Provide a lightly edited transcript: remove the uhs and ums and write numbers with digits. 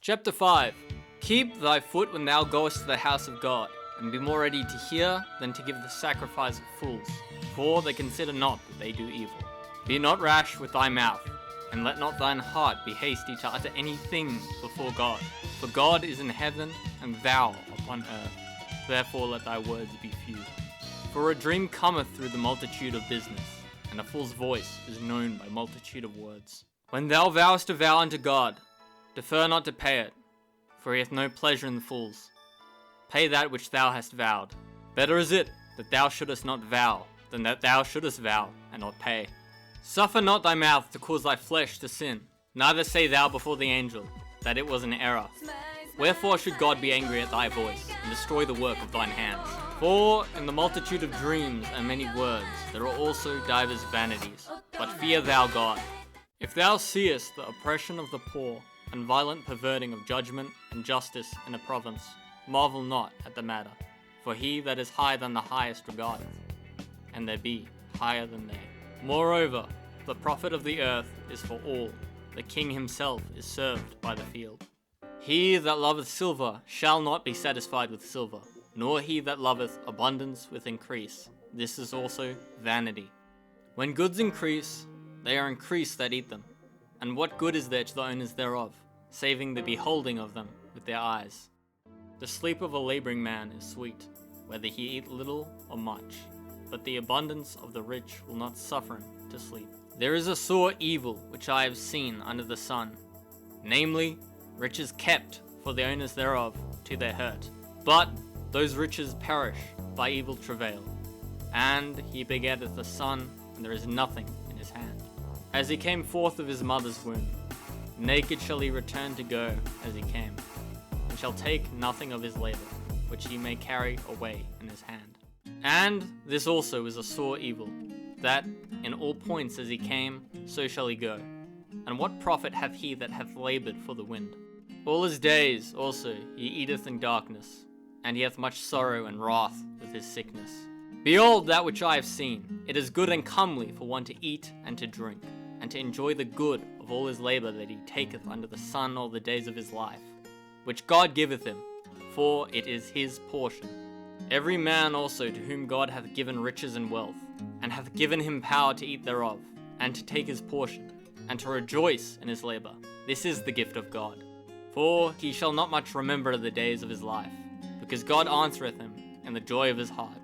Chapter 5. Keep thy foot when thou goest to the house of God, and be more ready to hear than to give the sacrifice of fools, for they consider not that they do evil. Be not rash with thy mouth, and let not thine heart be hasty to utter anything before God. For God is in heaven, and thou upon earth. Therefore let thy words be few. For a dream cometh through the multitude of business, and a fool's voice is known by multitude of words. When thou vowest a vow unto God, defer not to pay it, for he hath no pleasure in the fools. Pay that which thou hast vowed. Better is it that thou shouldest not vow, than that thou shouldest vow, and not pay. Suffer not thy mouth to cause thy flesh to sin, neither say thou before the angel, that it was an error. Wherefore should God be angry at thy voice, and destroy the work of thine hands? For in the multitude of dreams and many words there are also divers vanities. But fear thou God. If thou seest the oppression of the poor, and violent perverting of judgment and justice in a province, marvel not at the matter. For he that is higher than the highest regardeth, and there be higher than they. Moreover, the profit of the earth is for all. The king himself is served by the field. He that loveth silver shall not be satisfied with silver, nor he that loveth abundance with increase. This is also vanity. When goods increase, they are increased that eat them. And what good is there to the owners thereof, saving the beholding of them with their eyes? The sleep of a labouring man is sweet, whether he eat little or much, but the abundance of the rich will not suffer him to sleep. There is a sore evil which I have seen under the sun, namely, riches kept for the owners thereof to their hurt. But those riches perish by evil travail, and he begetteth a son, and there is nothing in his hand. As he came forth of his mother's womb, naked shall he return to go as he came, and shall take nothing of his labour, which he may carry away in his hand. And this also is a sore evil, that in all points as he came, so shall he go. And what profit hath he that hath laboured for the wind? All his days also he eateth in darkness, and he hath much sorrow and wrath with his sickness. Behold that which I have seen, it is good and comely for one to eat and to drink, and to enjoy the good of all his labour that he taketh under the sun all the days of his life, which God giveth him, for it is his portion. Every man also to whom God hath given riches and wealth, and hath given him power to eat thereof, and to take his portion, and to rejoice in his labour, this is the gift of God. For he shall not much remember the days of his life, because God answereth him in the joy of his heart.